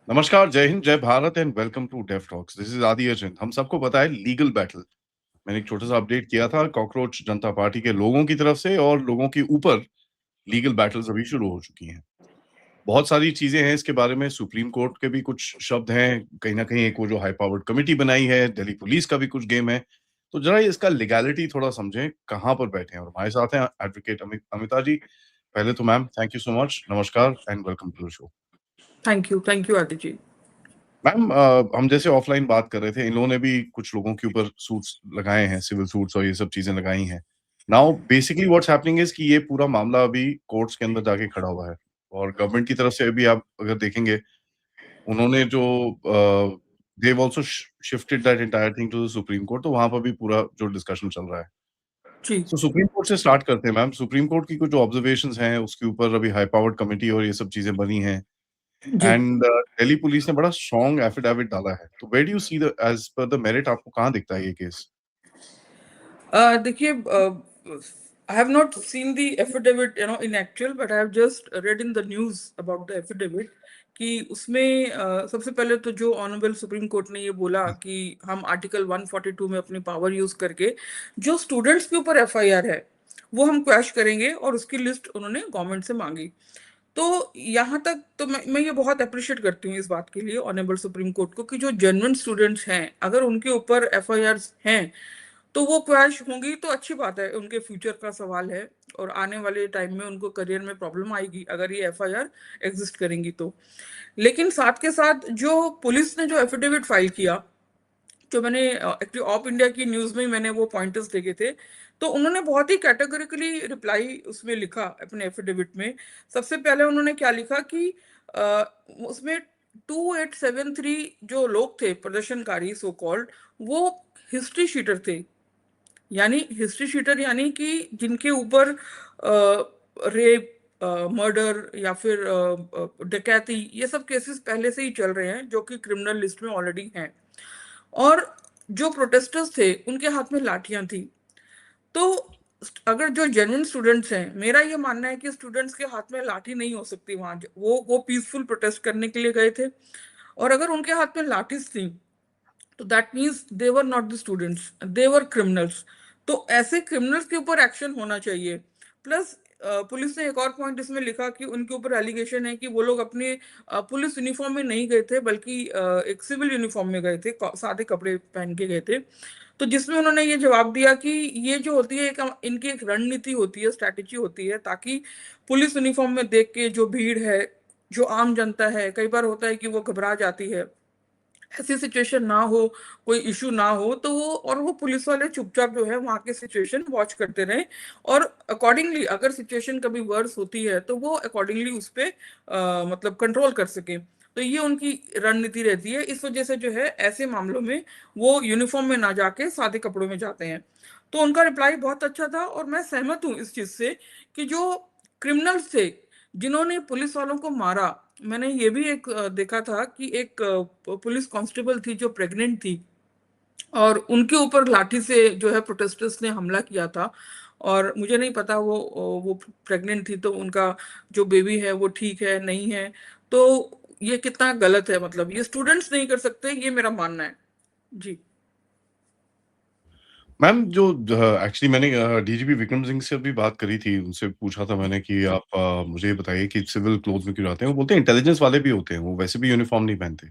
नमस्कार, जय हिंद, जय Bharat and welcome to deaf talks. This is Adi Arjun. हम सबको पता है लीगल बैटल। मैंने एक छोटा-सा अपडेट किया था कॉकरोच जनता पार्टी के लोगों की तरफ से और लोगों के ऊपर लीगल बैटल्स अभी शुरू हो चुकी हैं। बहुत सारी चीज़ें हैं इसके बारे में, सुप्रीम कोर्ट के भी कुछ शब्द हैं, कहीं न कहीं एक वो जो हाई पावर्ड कमिटी बनाई है, दिल्ली पुलिस का भी कुछ गेम है। तो ज़रा इसका लीगैलिटी थोड़ा समझें, कहाँ पर बैठे हैं और हमारे साथ हैं एडवोकेट अमिता जी। पहले तो ma'am thank you so much, नमस्कार and welcome to the show. Thank you Adi ji. Ma'am हम जैसे ऑफलाइन बात कर रहे थे, इन लोगों ने भी कुछ लोगों के ऊपर सूट्स लगाए हैं, सिविल सूट्स और ये सब चीजें लगाई हैं। Now basically what's happening is कि ये पूरा मामला अभी कोर्ट्स के अंदर जाके खड़ा हुआ है और गवर्नमेंट की तरफ से अभी आप अगर देखेंगे, उन्होंने जो they've also shifted that entire thing to the supreme Court, तो वहां पर भी पूरा जो डिस्कशन चल रहा है। जी तो सुप्रीम कोर्ट से स्टार्ट करते हैं मैम। सुप्रीम कोर्ट की कुछ ऑब्जर्वेशंस हैं, उसके ऊपर अभी हाई पावर्ड कमिटी और ये सब चीजें बनी हैं। जी। एंड दिल्ली पुलिस ने बड़ा स्ट्रॉन्ग एफिडेविट डाला है। तो where do you see the edge पर द मेरिट, आपको कहाँ दिखता है ये केस? देखिए, I have not seen the affidavit in actual, but I have just read in the news about the affidavit कि उसमें सबसे पहले तो जो ऑनरेबल सुप्रीम कोर्ट ने ये बोला कि हम आर्टिकल 142 में अपनी पावर यूज करके जो स्टूडेंट्स के ऊपर एफआईआर है वो हम क्वैश करेंगे, और उसकी लिस्ट उन्होंने गवर्नमेंट से मांगी। तो यहाँ तक तो मैं ये बहुत अप्रिशिएट करती हूँ इस बात के लिए ऑनरेबल सुप्रीम कोर्ट को, कि जो जेन्युइन स्टूडेंट्स हैं अगर उनके ऊपर एफआईआर हैं तो वो क्वैश होंगी तो अच्छी बात है, उनके फ्यूचर का सवाल है और आने वाले टाइम में उनको करियर में प्रॉब्लम आएगी अगर ये एफआईआर एग्जिस्ट करेंगी तो। लेकिन साथ के साथ जो पुलिस ने जो एफिडेविट फाइल किया, जो मैंने एक्चुअली ऑफ इंडिया की न्यूज में मैंने वो पॉइंटर्स देखे थे, तो उन्होंने बहुत ही कैटेगोरिकली रिप्लाई उसमें लिखा अपने एफिडेविट में। सबसे पहले उन्होंने क्या लिखा कि अ, उसमें 2873 जो लोग थे प्रदर्शनकारी सो कॉल्ड, वो हिस्ट्री शीटर थे। यानी हिस्ट्री शीटर यानी कि जिनके ऊपर रेप, मर्डर या फिर डकैती, ये सब केसेस पहले से ही चल रहे हैं जो कि क्रिमिनल लिस्ट में ऑलरेडी हैं। और जो प्रोटेस्टर्स थे उनके हाथ में लाठियां थी। तो अगर जो जेन्युइन स्टूडेंट्स हैं, मेरा ये मानना है कि स्टूडेंट्स के हाथ में लाठी नहीं हो सकती। वहां वो पीसफुल प्रोटेस्ट करने के लिए गए थे, और अगर उनके हाथ में लाठीज थी तो that means they were not the students, they were criminals. तो ऐसे क्रिमिनल्स के ऊपर एक्शन होना चाहिए। प्लस पुलिस ने एक और पॉइंट इसमें लिखा कि उनके ऊपर एलिगेशन है कि वो लोग अपने पुलिस यूनिफॉर्म में नहीं गए थे, बल्कि एक सिविल यूनिफॉर्म में गए थे, सादे कपड़े पहन के गए थे। तो जिसमें उन्होंने ये जवाब दिया कि ये जो होती है इनकी एक रणनीति होती है, स्ट्रैटेजी होती है, ताकि पुलिस यूनिफॉर्म में देख के जो भीड़ है, जो आम जनता है, कई बार होता है कि वो घबरा जाती है, ऐसी सिचुएशन ना हो, कोई इशू ना हो, तो वो पुलिस वाले चुपचाप जो है वहां के सिचुएशन वॉच करते रहे, और अकॉर्डिंगली अगर सिचुएशन कभी वर्स होती है तो वो अकॉर्डिंगली उस पे मतलब कंट्रोल कर सके। तो ये उनकी रणनीति रहती है। इस वजह से जो है ऐसे मामलों में वो यूनिफॉर्म में ना जाके सादे कपड़ों में जाते हैं। तो उनका रिप्लाई बहुत अच्छा था, और मैं सहमत हूँ इस चीज से कि जो क्रिमिनल्स थे जिन्होंने पुलिस वालों को मारा, मैंने ये भी एक देखा था कि एक पुलिस कांस्टेबल थी जो प्रेग्नेंट थी, और उनके ऊपर लाठी से जो है प्रोटेस्टर्स ने हमला किया था। और मुझे नहीं पता वो प्रेग्नेंट थी तो उनका जो बेबी है वो ठीक है नहीं है। तो ये कितना गलत है, मतलब ये स्टूडेंट्स नहीं कर सकते, ये मेरा मानना है। जी। मैम जो एक्चुअली मैंने डीजीपी विक्रम सिंह से भी बात करी थी, उनसे पूछा था मैंने कि आप मुझे ये बताइए कि सिविल क्लोथ में क्यों जाते हैं। वो बोलते हैं इंटेलिजेंस वाले भी होते हैं, वो वैसे भी यूनिफॉर्म नहीं पहनते।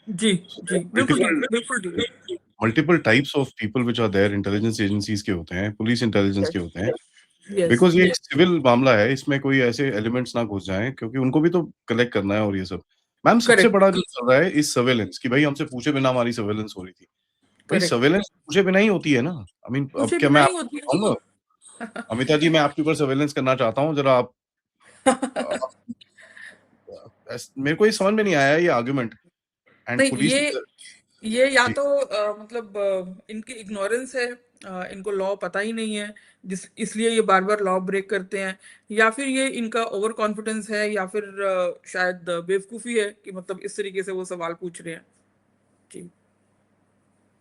जी। जी, बिल्कुल ठीक, मल्टीपल बिल्कुल ठीक। Multiple types of people which are there, intelligence agencies के होते हैं, पुलिस इंटेलिजेंस के यस। होते हैं। यस। बिकॉज़ ये एक सिविल मामला है, इसमें कोई ऐसे एलिमेंट्स ना घुस जाएँ, क्योंकि उनको भी तो कलेक्ट करना है और ये सब। मैम सबसे करेक्ट। बड़ा जो चल रहा है इस सर्वेलेंस कि भाई हमसे पूछे बिना हमारी सर्वेलेंस हो रही थी। भाई करेक्ट। सर्वेलेंस पूछे बिना ही होती है ना। आई मीन अब पूछे क्या बिना मैं ही आपको होती बताऊँगा, अमिता जी मैं आपके ऊपर सर्वेलेंस करना चाहता हूँ, ज़रा आप है। मेरे को ये समझ में नहीं आया ये आर्गुमेंट। एंड नहीं, पुलिस ये या जी। तो मतलब इनकी इग्नोरेंस है, इनको लॉ पता ही नहीं है, जिस इसलिए ये बार बार लॉ ब्रेक करते हैं, या फिर ये इनका ओवर कॉन्फिडेंस है, या फिर शायद बेवकूफी है कि मतलब इस तरीके से वो सवाल पूछ रहे हैं। जी।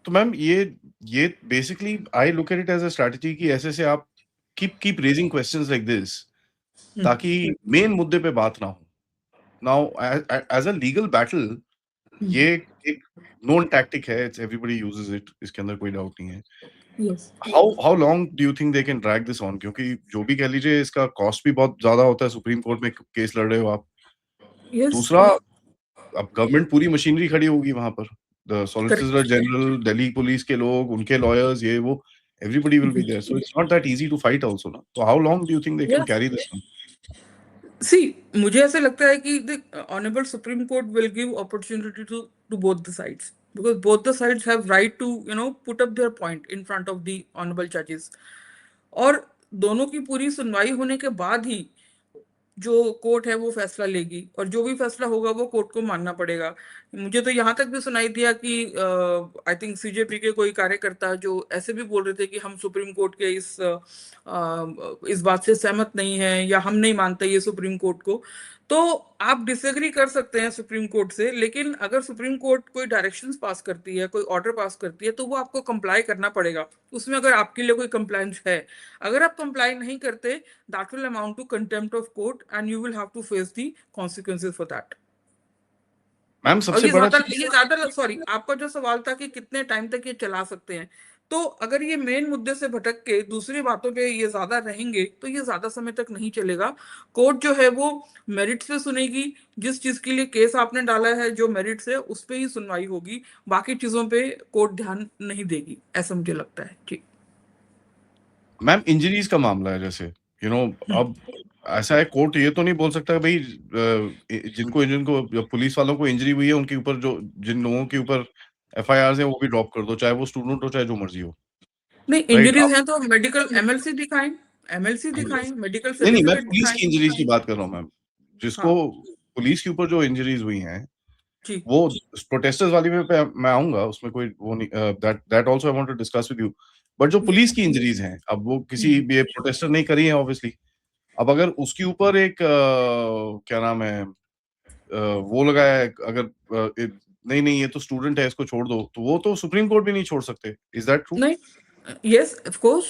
तो मैम ये basically I look at it as a strategy कि ऐसे से आप keep raising questions like this, hmm. ताकि मेन मुद्दे पे बात ना हो। Now as a legal battle, ये एक नोन टैक्टिक है, इट्स एवरीबॉडी यूजेस इट, इसके अंदर कोई डाउट नहीं है। Yes how long do you think they can drag this on? क्योंकि जो भी कह लीजिए, इसका कॉस्ट भी बहुत ज्यादा होता है, सुप्रीम कोर्ट में केस लड़ रहे हो आप। यस दूसरा, अब गवर्नमेंट पूरी मशीनरी खड़ी होगी वहां पर, the solicitor correct general, Delhi police के लोग, उनके लॉयर्स, ये वो, everybody will be there, so it's not that easy to fight also ना। तो how long do you think they can yes carry this on? See मुझे ऐसे लगता है कि the honourable Supreme Court will give opportunity to both the sides because both the sides have right to put up their point in front of the honorable judges और दोनों की पूरी सुनवाई होने के बाद ही जो कोर्ट है वो फैसला लेगी और जो भी फैसला होगा वो कोर्ट को मानना पड़ेगा। मुझे तो यहाँ तक भी सुनाई दिया कि आई थिंक सीजेपी के कोई कार्यकर्ता जो ऐसे भी बोल रहे थे कि हम सुप्रीम कोर्ट के इस बात से सहमत नहीं है या हम नहीं मानते ये सुप्रीम कोर्ट को। तो आप डिसएग्री कर सकते हैं सुप्रीम कोर्ट से, लेकिन अगर सुप्रीम कोर्ट कोई डायरेक्शंस पास करती है, कोई ऑर्डर पास करती है, तो वो आपको कंप्लाई करना पड़ेगा उसमें, अगर आपके लिए कोई कंप्लायंस है। अगर आप कंप्लाई नहीं करते, that will amount to contempt of court and you will have to face the consequences for that। Ma'am और सबसे बड़ा चीज, ये ज्यादा सॉरी, आपका जो सवाल था कि कितने टाइम तक ये चला सकते हैं, तो अगर ये मेन मुद्दे से भटक के दूसरी बातों पे ये ज्यादा रहेंगे तो ये ज्यादा समय तक नहीं चलेगा। कोर्ट जो है वो मेरिट्स पे सुनेगी, जिस चीज के लिए केस आपने डाला है जो मेरिट्स है उस पे ही सुनवाई होगी, बाकी चीजों पे कोर्ट ध्यान नहीं देगी, ऐसा मुझे लगता है जी। मैम इंजरीज का मामला है, जैसे अब ऐसा है, कोर्ट ये तो नहीं बोल सकता भाई जिनको जिनको पुलिस वालों को इंजरी हुई है उनके ऊपर, जो जिन लोगों के ऊपर एफआईआर है वो भी ड्रॉप कर दो, चाहे वो स्टूडेंट हो चाहे जो मर्जी हो, नहीं, राइट? इंजरीज आप हैं तो मेडिकल एमएलसी दिखाएं, एमएलसी दिखाएं, मेडिकल नहीं नहीं, मैं सर्टिफिकेट पुलिस दिखाएं। की इंजरीज की बात कर रहा हूँ मैम, जिसको हाँ पुलिस के ऊपर जो इंजरीज हुई हैं, जी। वो प्रोटेस्टर्स वाली में पे मैं आऊंगा, उसमें कोई वो नहीं, that that also I want to discuss with you. But जो पुलिस की इंजरीज हैं, अब वो किसी हम्म, भी प्रोटेस्टर नहीं करी है ऑब्वियसली, अब अगर उसके ऊपर एक क्या नाम है, वो लगाया है, अगर नहीं नहीं ये तो स्टूडेंट है इसको छोड़ दो, तो वो तो सुप्रीम कोर्ट भी नहीं छोड़ सकते, इज दैट ट्रू? नहीं, यस ऑफ कोर्स,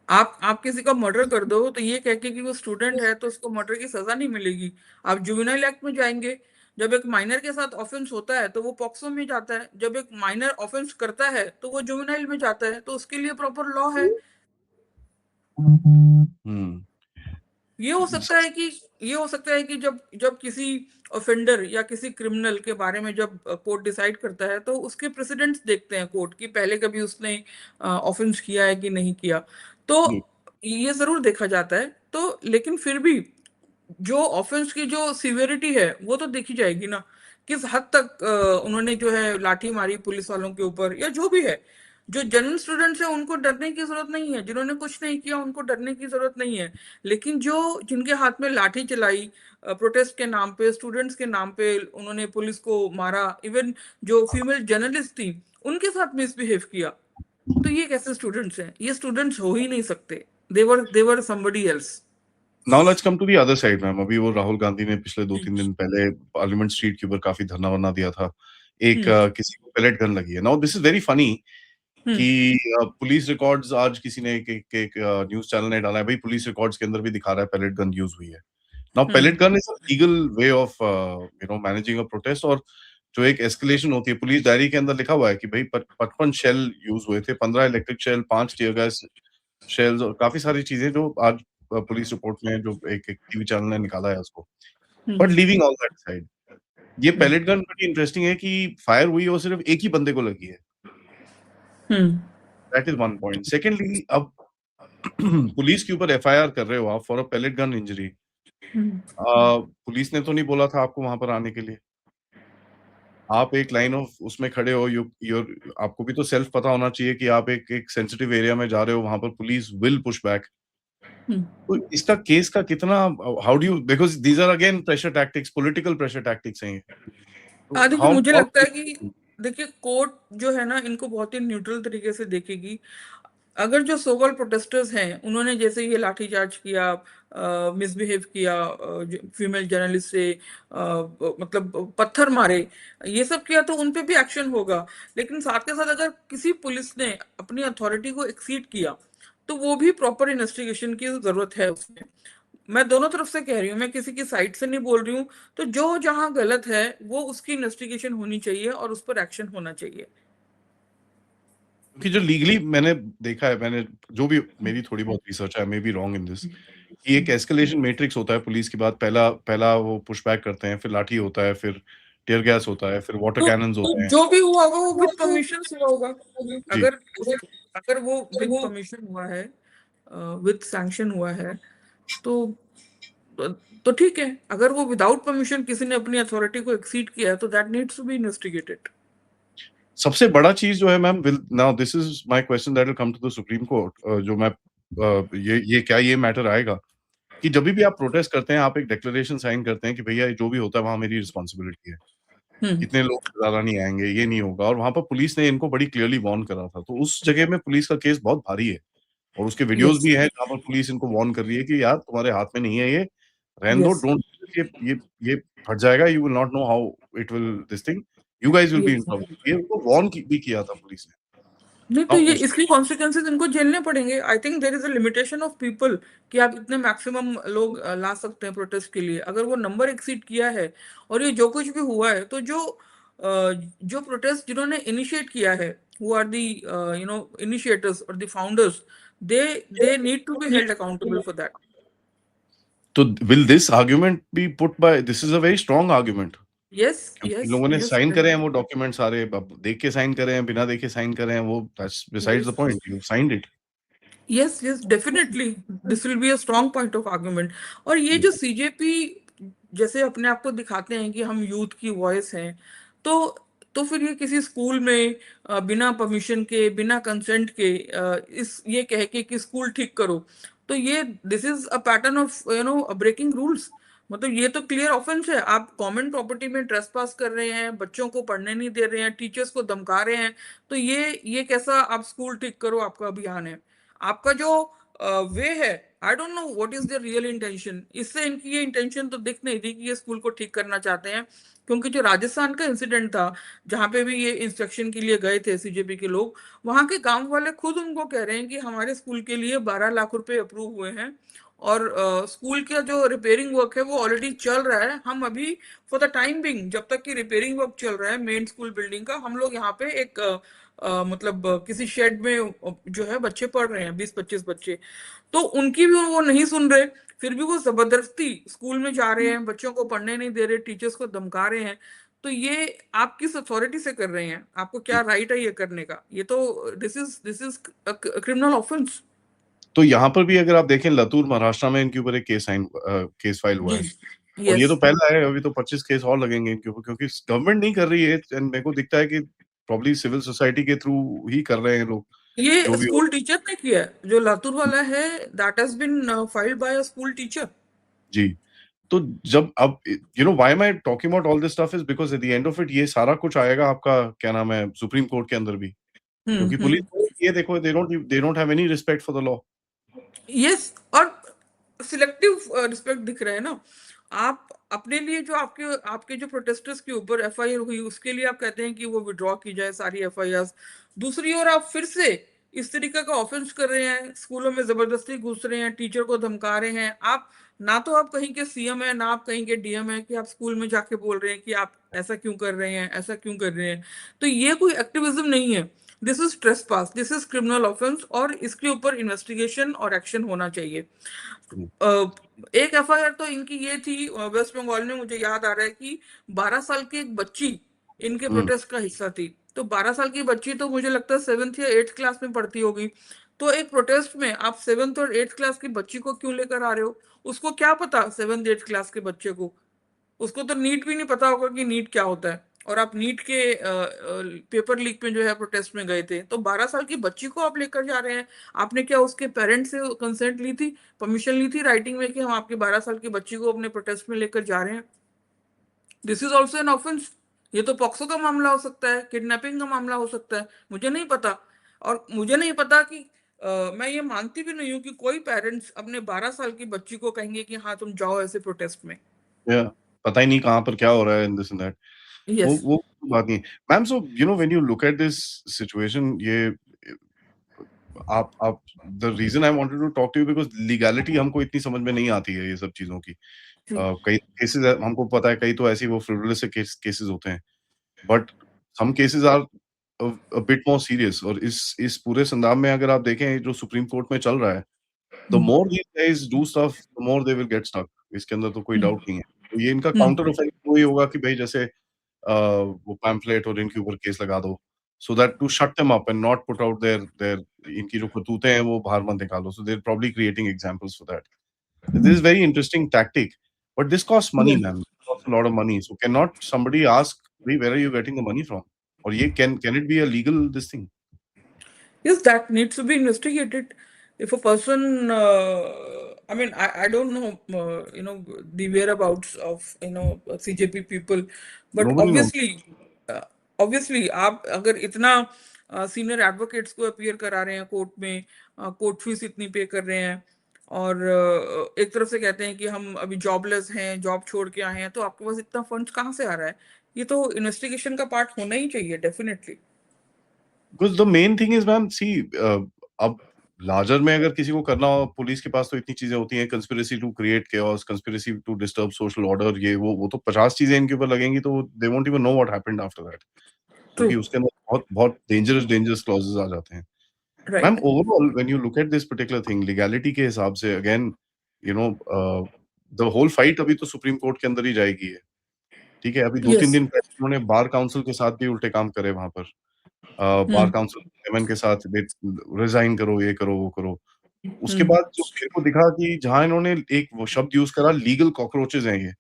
आप किसी का मर्डर कर दो तो ये कह के कि वो स्टूडेंट है तो उसको मर्डर की सजा नहीं मिलेगी, आप जुवेनाइल एक्ट में जाएंगे। जब एक माइनर के साथ ऑफेंस होता है तो वो पॉक्सो में जाता है, जब एक माइनर ऑफेंस करता है तो वो जुवेनाइल में जाता है, तो उसके लिए प्रॉपर लॉ है। हम्म। ये हो सकता है कि ये हो सकता है कि जब जब किसी ऑफेंडर या किसी क्रिमिनल के बारे में जब कोर्ट डिसाइड करता है तो उसके प्रेसिडेंट्स देखते हैं कोर्ट की, पहले कभी उसने ऑफेंस किया है कि नहीं किया, तो ये जरूर देखा जाता है। तो लेकिन फिर भी जो ऑफेंस की जो सिवियरिटी है वो तो देखी जाएगी ना, किस हद तक उन्होंने जो है लाठी मारी पुलिस वालों के ऊपर या जो भी है। जो जनरल स्टूडेंट्स है उनको डरने की जरूरत नहीं है, जिन्होंने कुछ नहीं किया उनको डरने की जरूरत नहीं है, लेकिन जो जिनके हाथ में लाठी चलाई प्रोटेस्ट के नाम पे, स्टूडेंट्स के नाम पे, उन्होंने पुलिस को मारा, इवन जो फीमेल जर्नलिस्ट थी उनके साथ मिसबिहेव किया, तो ये कैसे स्टूडेंट्स हैं? ये स्टूडेंट्स हो ही नहीं सकते, they're somebody else. Now let's come to the other side ma'am. अभी वो राहुल गांधी ने पिछले 2-3 दिन पहले पार्लियामेंट स्ट्रीट के ऊपर काफी धरना वरना दिया था, एक हम्म किसी को पेलेट गन लगी है। Now this is very funny hmm कि पुलिस रिकॉर्ड्स, आज किसी ने एक न्यूज चैनल ने डाला है भाई, पुलिस रिकॉर्ड्स के अंदर भी दिखा रहा है पेलेट गन यूज हुई है। Now hmm pellet gun is a legal way of managing a protest, और जो एक एस्केलेशन होती है, पुलिस डायरी के अंदर लिखा हुआ है कि भाई 55 शेल यूज हुए थे, 15 electric shell, 5 tear gas shells, और काफी सारी चीजें जो आज पुलिस रिपोर्ट में जो एक टीवी चैनल ने निकाला है उसको। But hmm leaving all that side, ये हम्म पेलेट गन बड़ी इंटरेस्टिंग है कि फायर हुई और सिर्फ एक ही बंदे को लगी है। Hmm that is one point. Secondly, अब पुलिस के ऊपर एफआईआर कर रहे हो आप for a pellet gun injury, hmm police ने तो नहीं बोला था आपको वहां पर आने के लिए, आप एक लाइन ऑफ उसमें खड़े हो, आपको भी तो सेल्फ पता होना चाहिए कि आप एक एक सेंसिटिव एरिया में जा रहे हो, वहां पर police will push back. Hmm. तो इसका केस का कितना, how do you, because these are again pressure tactics, political pressure tactics हैं ये। तो देखिए हाउ मुझे हाउ लगता है कि देखिए कोर्ट जो है ना इनको बहुत ही न्यूट्रल तरीके से देखेगी। अगर जो सोकॉल्ड प्रोटेस्टर्स हैं उन्होंने जैसे ये लाठीचार्ज किया, मिसबिहेव किया, फीमेल जर्नलिस्ट से मतलब पत्थर मारे, ये सब किया, तो उन पे भी एक्शन होगा। लेकिन साथ के साथ अगर किसी पुलिस ने अपनी अथॉरिटी को एक्सीड किया तो वो भी प्रॉपर इन्वेस्टिगेशन की जरूरत है उसमें। मैं दोनों तरफ से कह रही हूँ, मैं किसी की साइड से नहीं बोल रही हूँ। तो जो जहां गलत है वो उसकी इन्वेस्टिगेशन होनी चाहिए और उस पर एक्शन होना चाहिए। क्योंकि जो लीगली मैंने देखा है, मैंने जो भी मेरी थोड़ी बहुत रिसर्च है, may be wrong in this, कि एक एस्केलेशन मैट्रिक्स होता है पुलिस के बाद। पहला पहला वो पुश बैक करते हैं, फिर लाठी होता है, फिर टियर गैस होता है, फिर वाटर तो कैनन्स होते हैं। जो भी हुआ होगा वो विद परमिशन हुआ होगा। जी। अगर अगर वो विद परमिशन हुआ है, विद सैंक्शन हुआ है, तो तो ठीक है। अगर वो विदाउट परमिशन किसी ने अपनी अथॉरिटी को एक्सीड किया है तो that needs to be investigated. सबसे बड़ा चीज़ जो है ma'am, will now this is my question that will come to the supreme court, जो मैं ये क्या ये मैटर आएगा कि जभी भी आप प्रोटेस्ट करते हैं, आप एक डिक्लेरेशन साइन करते हैं कि भैया जो भी होता है वहाँ मेरी रिस्पॉन्सिबिलिटी है। हम्म। इतने लोग से ज़्यादा नहीं आएँगे, ये नहीं होगा, और वहाँ पर पुलिस ने इनको बड़ी क्लियरली वार्न करा था। तो उस जगह में पुलिस का केस बहुत भारी है, और उसके वीडियोज़ यस। भी हैं जहाँ पर पुलिस इनको वार्न कर रही है कि यार तुम्हारे हाथ में नहीं है ये, रहने दो, यस। डोंट, ये फट जाएगा, you will not know how it will this thing, you guys will be in yes. Trouble. ये उनको वार्न की भी किया था पुलिस ने। नहीं तो नाउ ये उस इसकी कॉन्सिक्वेंसेज इनको झेलने पड़ेंगे। I think there is a limitation of people कि आप इतने मैक्सिमम लोग ला सकते हैं प्रोटेस्ट के लिए। अगर वो नंबर एक्सीड किया है और ये जो कुछ भी हुआ है, तो जो प्रोटेस्ट जिन्होंने इनिशिएट किया है, हु आर दी इनिशिएटर्स और the founders, they they need to be held accountable for that. तो will this argument be put by, this is a very strong argument, yes. क्योंकि इन यस। लोगों ने yes. Sign करे हैं वो document सारे, अब देख के साइन करे हैं, बिना देखे साइन करे हैं, वो that's besides the yes. Point, you signed it. Yes. Yes, definitely this will be a strong point of argument. और ये जी। जो सीजेपी जैसे अपने आप को दिखाते हैं कि हम यूथ की वॉइस हैं, तो तो फिर ये किसी स्कूल में बिना परमिशन के, बिना कंसेंट के, इस ये कह के कि स्कूल ठीक करो, तो ये this is a pattern of breaking rules. मतलब ये तो क्लियर ऑफेंस है। आप कॉमन प्रॉपर्टी में ट्रेसपास कर रहे हैं, बच्चों को पढ़ने नहीं दे रहे हैं, टीचर्स को धमका रहे हैं। तो ये कैसा आप स्कूल ठीक करो आपका अभियान है? आपका जो वे है, I don't know what is there real intention. इससे इनकी ये इंटेंशन तो दिख नहीं रही कि ये स्कूल को ठीक करना चाहते हैं। क्योंकि जो राजस्थान का इंसिडेंट था, जहां पे भी ये इंस्ट्रक्शन के लिए गए थे सीजेपी के लोग, वहां के गांव वाले खुद उनको कह रहे हैं कि हमारे स्कूल के लिए 12 लाख रुपए अप्रूव हुए हैं, और स्कूल का जो रिपेयरिंग वर्क है वो ऑलरेडी चल रहा है। हम अभी फॉर द टाइम बिंग, जब तक कि रिपेयरिंग वर्क चल रहा है मेन स्कूल बिल्डिंग का, हम लोग यहाँ पे एक मतलब किसी शेड में जो है बच्चे पढ़ रहे हैं, 20-25 बच्चे। तो उनकी भी वो नहीं सुन रहे, फिर भी वो जबरदस्ती स्कूल में जा रहे हैं, बच्चों को पढ़ने नहीं दे रहे, टीचर्स को धमका रहे हैं। तो ये आप किस अथॉरिटी से कर रहे हैं? आपको क्या राइट है ये करने का? ये तो दिस इज क्रिमिनल ऑफेंस। तो यहाँ पर भी अगर आप देखें, लातूर महाराष्ट्र में इनके ऊपर एक केस फाइल हुआ जी। है, और ये यस। तो पहला है, अभी तो 25 केस और लगेंगे इनके ऊपर, क्योंकि गवर्नमेंट नहीं कर रही है, एंड मेरे को दिखता है कि प्रॉब्ली सिविल सोसाइटी के थ्रू ही कर रहे हैं लोग, जो ये भी हो। स्कूल टीचर ने किया है, जो लातूर वाला है, that has been filed by a school teacher. जी। तो जब अब why am I talking about all this stuff is because at the end of it ये सारा कुछ आएगा आपका, क्या नाम है, सुप्रीम कोर्ट के अंदर भी। क्योंकि पुलिस हम्म। ये देखो, they don't have any respect for the law. Yes. और सिलेक्टिव रिस्पेक्ट दिख रहा है ना। आप अपने लिए जो आपके आपके जो प्रोटेस्टर्स के ऊपर एफआईआर हुई उसके लिए आप कहते हैं कि वो विड्रॉ की जाए सारी एफआईआर। दूसरी ओर आप फिर से इस तरीके का ऑफेंस कर रहे हैं, स्कूलों में जबरदस्ती घुस रहे हैं, टीचर को धमका रहे हैं। आप ना तो आप कहीं के सीएम है, ना आप कहीं के डीएम है कि आप स्कूल में जाके बोल रहे हैं कि आप ऐसा क्यों कर रहे हैं, ऐसा क्यों कर रहे हैं। तो ये कोई एक्टिविज्म नहीं है। This is trespass, this is criminal offence, और इसके ऊपर इन्वेस्टिगेशन और एक्शन होना चाहिए। एक एफआईआर तो इनकी ये थी वेस्ट बंगाल में, मुझे याद आ रहा है कि 12 साल की एक बच्ची इनके हुँ। प्रोटेस्ट का हिस्सा थी। तो 12 साल की बच्ची तो मुझे लगता है 7th या 8th क्लास में पढ़ती होगी। तो एक प्रोटेस्ट में आप 7th और 8th क्लास की बच्ची को क्यों लेकर आ रहे हो? उसको क्या पता 7th 8th क्लास के बच्चे को? उसको तो नीट भी नहीं पता होगा कि नीट क्या होता है। और आप नीट के पेपर लीक में जो है प्रोटेस्ट में गए थे, तो 12 साल की बच्ची को आप लेकर जा रहे हैं। आपने क्या उसके पेरेंट्स से कंसेंट ली थी, परमिशन ली थी राइटिंग में कि हम आपके 12 साल की बच्ची को अपने प्रोटेस्ट में लेकर जा रहे हैं? This is also an offence. ये तो पॉक्सो का मामला हो सकता है, किडनैपिंग का मामला हो सकता है, मुझे नहीं पता। और मुझे नहीं पता कि मैं ये मानती भी नहीं हूँ कि कोई पेरेंट्स अपने 12 साल की बच्ची को कहेंगे कि हाँ तुम जाओ ऐसे प्रोटेस्ट में। या पता ही नहीं कहाँ पर क्या हो रहा है in this and that. Yes. वो बात नहीं है। Ma'am, so when you look at this situation, ये आप the reason I wanted to talk to you because legality हमको इतनी समझ में नहीं आती है ये सब चीजों की। कई केसेस हमको पता है, कई तो ऐसे वो फ्रिवोलस केसेस होते हैं, but some cases are a bit more serious. और इस पूरे संदर्भ में अगर आप देखें जो सुप्रीम कोर्ट में चल रहा है, the more these guys do stuff the more they will get stuck. इसके अंदर तो कोई डाउट नहीं है। तो ये इनका काउंटर इफेक्ट वही होगा कि भाई जैसे वो पैम्फलेट और इनके ऊपर केस लगा दो, so that to shut them up and not put out their इनकी जो करतूतें हैं वो बाहर मत निकालो, so they're probably creating examples for that. This is very interesting tactic, but this costs money, man. It costs a lot of money. So cannot somebody ask, "Bhai, where are you getting the money from?" और ये can it be a legal this thing? Yes, that needs to be investigated. If a person, I mean, I don't know, the whereabouts of, CJP people, but Nobody knows. obviously, आप अगर इतना senior advocates को appear करा रहे हैं court में, court fees इतनी पे कर रहे हैं, और एक तरफ से कहते हैं कि हम अभी जॉबलेस हैं, जॉब छोड़ के आए हैं, तो आपके पास इतना फंड्स कहाँ से आ रहा है? ये तो इन्वेस्टिगेशन का पार्ट होना ही चाहिए, definitely. Because the main thing is, ma'am, see, अब लार्जर में अगर किसी को करना हो, पुलिस के पास तो इतनी चीजें होती हैं, conspiracy to create chaos, conspiracy to disturb social order, ये वो तो 50 चीजें इनके ऊपर लगेंगी, तो they won't even know what happened after that, true. क्योंकि उसके अंदर बहुत बहुत डेंजरस क्लॉजेस आ जाते हैं। Ma'am, right. Overall when you look at this particular thing legality के हिसाब से, again, you know, the whole fight अभी तो सुप्रीम कोर्ट के अंदर ही जाएगी है। ठीक है, अभी 2-3 यस। दिन पहले उन्होंने बार काउंसिल के साथ भी उल्टे काम करे वहां पर। बार हम्म। काउंसिल चेयरमैन के साथ रिजाइन करो, ये करो, वो करो। उसके हम्म। बाद जो मेरे को दिखा कि जहां इन्होंने एक वो शब्द यूज करा, लीगल कॉकरोचेस हैं ये।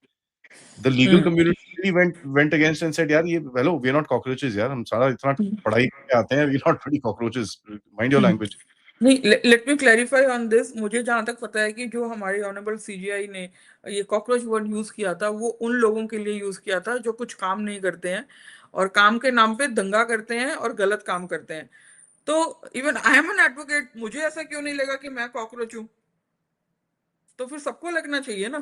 The legal hmm. Community went against and said, यार ये hello, we are not cockroaches यार, हम सारा इतना पढ़ाई करके आते हैं, we are not bloody cockroaches, mind your hmm. Language. नहीं, let me clarify on this. मुझे जहां तक पता है कि जो हमारे ऑनरेबल सीजीआई ने ये कॉकरोच वर्ड यूज किया था, वो उन लोगों के लिए यूज किया था जो कुछ काम नहीं करते हैं और काम के नाम पे दंगा करते हैं और गलत काम करते हैं। तो even I am an advocate, मुझे ऐसा क्यों नहीं लगा कि मैं कॉकरोच हूं? तो फिर सबको लगना चाहिए ना।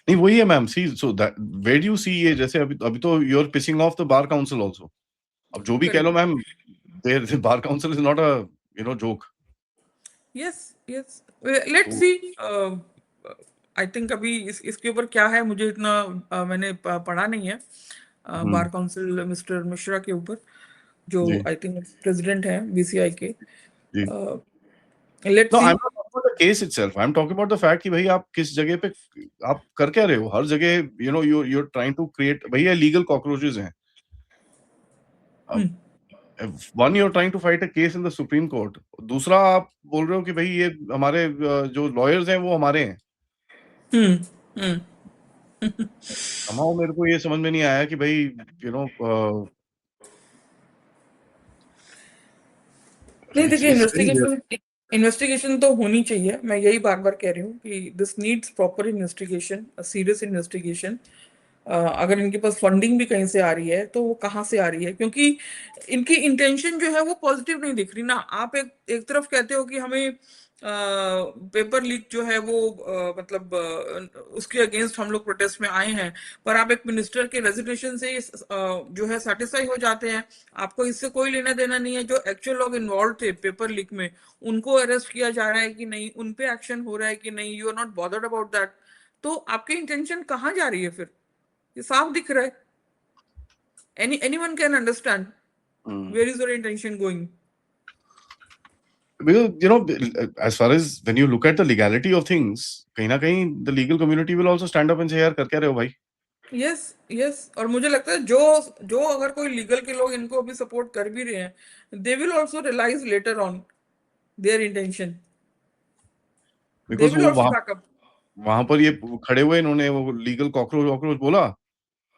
नहीं, वही है ma'am, see, so that where do you see, ये जैसे अभी अभी तो you are pissing off the bar council also. अब जो भी कह लो correct. Ma'am, there bar council is not a, joke. Yes. Yes. Let's see. I think अभी इसके ऊपर क्या है, मुझे इतना मैंने पढ़ा नहीं है बार काउंसिल मिस्टर मिश्रा के ऊपर, जो जी, आई थिंक प्रेसिडेंट हैं बीसीआई के। जी। Let's know, see. I am not talking about the case itself, I am talking about the fact कि भाई आप किस जगह पे आप कर क्या रहे हो? हर जगह you are trying to create, भैया लीगल कॉकरोचेस हैं। अब one, you are trying to fight a case in the supreme court, दूसरा आप बोल रहे हो कि भाई ये हमारे जो लॉयर्स हैं वो हमारे हैं। हम्म। हम्म। somehow मेरे को ये समझ में नहीं आया कि भाई, यू नो, नहीं, इट्स देखिए, it's very where. Investigation investigation तो होनी चाहिए। मैं यही बार बार कह रही हूँ कि this needs proper investigation, serious investigation. अगर इनके पास फंडिंग भी कहीं से आ रही है तो वो कहाँ से आ रही है, क्योंकि इनकी इंटेंशन जो है वो पॉजिटिव नहीं दिख रही ना। आप एक एक तरफ कहते हो कि हमें पेपर लीक जो है वो मतलब उसके अगेंस्ट हम लोग प्रोटेस्ट में आए हैं, पर आप एक मिनिस्टर के रेजिग्नेशन से जो है सेटिस्फाई हो जाते हैं। आपको इससे कोई लेना देना नहीं है। जो एक्चुअल लोग इन्वॉल्व थे पेपर लीक में, उनको अरेस्ट किया जा रहा है कि नहीं, उन पे एक्शन हो रहा है कि नहीं, you are not bothered about that. तो आपकी इंटेंशन कहाँ जा रही है फिर? ये साफ दिख रहा है। Anyone can understand where is your intention going. Because, as far as when you look at the legality of things, कहीं ना कहीं the legal community will also stand up and say, यार कर क्या रहे हो भाई? यस। यस। और मुझे लगता है जो जो अगर कोई लीगल के लोग इनको अभी सपोर्ट कर भी रहे हैं, they will also realise later on their intention, they because will वो आल्सो बैक अप। वहां पर ये खड़े हुए, इन्होंने वो लीगल कॉकरोच वॉकरोच बोला।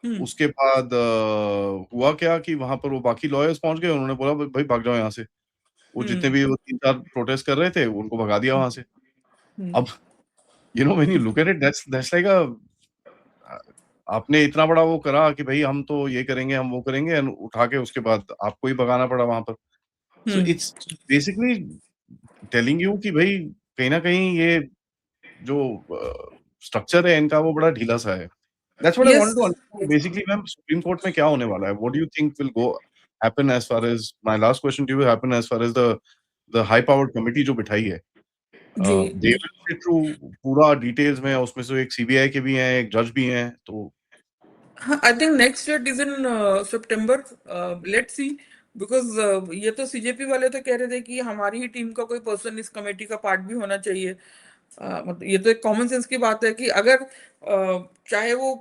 हम्म। उसके बाद हुआ क्या कि वहां पर वो बाकी लॉयर्स पहुंच गए, उन्होंने बोला भाई भाग जाओ यहाँ से। वो जितने हम्म। भी वो 3-4 प्रोटेस्ट कर रहे थे उनको भगा दिया वहां से। हम्म। अब when you look at it, that's like अ, आपने इतना बड़ा वो करा कि भाई हम तो ये करेंगे, हम वो करेंगे, एंड उठा के उसके बाद आपको ही भगाना पड़ा वहां पर। सो हम्म। इट्स बेसिकली टेलिंग यू कि भाई कहीं ना कहीं ये जो स्ट्रक्चर है इनका वो बड़ा ढीला सा है। That's what I yes. Wanted to understand basically. Ma'am, supreme court में क्या होने वाला है? What do you think will go happen as far as my last question to you happen as far as the the high powered committee जो बिठाई है, जी they will sit through पूरा डिटेल्स में, उसमें से एक सीबीआई के भी हैं, एक जज भी हैं, तो I think next date is in September. Let's see. Because ये तो सीजेपी वाले तो कह रहे थे कि हमारी ही टीम का कोई पर्सन इस कमेटी का पार्ट भी होना चाहिए। मतलब ये तो एक कॉमन सेंस की बात है कि अगर चाहे वो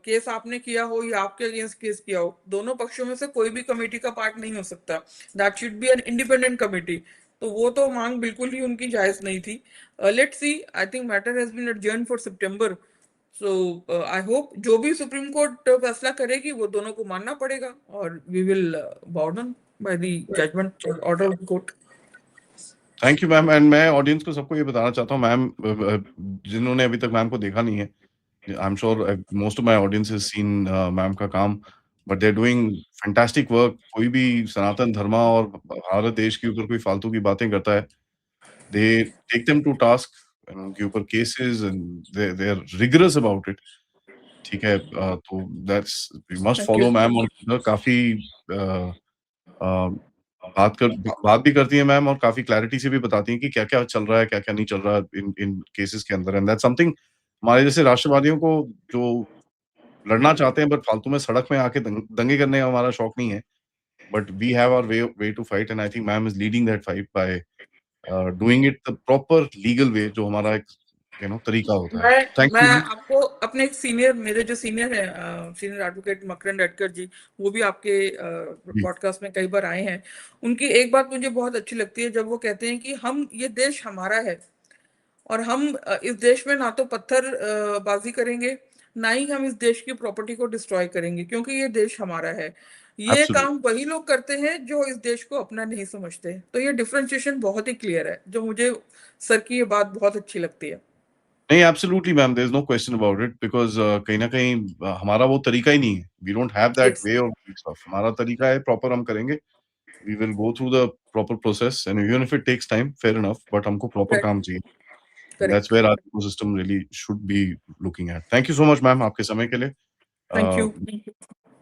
केस आपने किया हो या आपके अगेंस्ट केस किया हो, दोनों पक्षों में से कोई भी कमेटी का पार्ट नहीं हो सकता। That should be an independent committee. तो वो तो मांग बिल्कुल ही उनकी जायज नहीं थी। Let's see. I think matter has been adjourn for September. So I hope जो भी सुप्रीम कोर्ट फैसला करेगी वो दोनों को मानना पड़ेगा, और we will bow down by the judgment or order of the court. Thank you ma'am. And मैं ऑडियंस को सबको ये बताना चाहता हूँ मैम, जिन्होंने अभी तक मैम को देखा नहीं है, I am sure most of my audience has seen ma'am का काम, but they are doing fantastic work. कोई भी सनातन धर्मा और भारत देश के ऊपर कोई फालतू की बातें करता है, they take them to task, उनके ऊपर cases, and they are rigorous about it. ठीक है, तो that's we must Thank follow you. Ma'am. और काफी बात भी करती हैं मैम, और काफी क्लैरिटी से भी बताती हैं कि क्या-क्या चल रहा है, क्या-क्या नहीं चल रहा है इन इन केसेस के अंदर। एंड दैट्स समथिंग हमारे जैसे राष्ट्रवादियों को, जो लड़ना चाहते हैं बट फालतू में सड़क में आके दंगे करने का हमारा शौक नहीं है। But we have our way to fight, and I think ma'am is leading that fight by doing it the proper legal way, जो हमारा एक तरीका होता है। थैंक मैं यू मैम। आपको अपने एक सीनियर, मेरे जो सीनियर है, सीनियर एडवोकेट मकरंद अटकर जी, वो भी आपके जी, पॉडकास्ट में कई बार आए हैं। उनकी एक बात मुझे बहुत अच्छी लगती है जब वो कहते हैं कि हम, ये देश हमारा है, और हम इस देश में ना तो पत्थर बाजी करेंगे, ना ही हम इस देश की प्रॉपर्टी को डिस्ट्रॉय करेंगे, क्योंकि ये देश हमारा है। ये एब्सोल्यूट। काम वही लोग करते हैं जो इस देश को अपना नहीं समझते। तो ये डिफरेंशिएशन बहुत ही क्लियर है, जो मुझे सर की ये बात बहुत अच्छी लगती है। नहीं, absolutely ma'am, there is no question about it, because कहीं न कहीं हमारा वो तरीका ही नहीं है। We don't have that yes, way of doing stuff. हमारा तरीका है प्रॉपर, हम करेंगे। We will go through the proper process, and even if it takes time, fair enough, but हमको प्रॉपर काम चाहिए। And that's correct. Where our ecosystem really should be looking at. Thank you so much ma'am आपके समय के लिए। Thank a, you.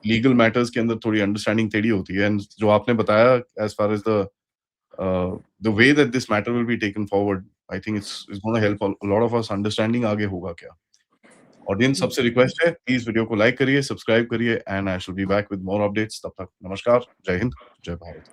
Legal matters के अंदर थोड़ी अंडरस्टैंडिंग टेढ़ी होती है, एंड जो आपने बताया as far as the way that this matter will be taken forward, I think it's gonna help a lot of us understanding आगे होगा क्या। ऑडियंस सबसे रिक्वेस्ट है, प्लीज वीडियो को लाइक करिए, सब्सक्राइब करिए, and I should be back with more updates. तब तक नमस्कार, जय हिंद, जय भारत।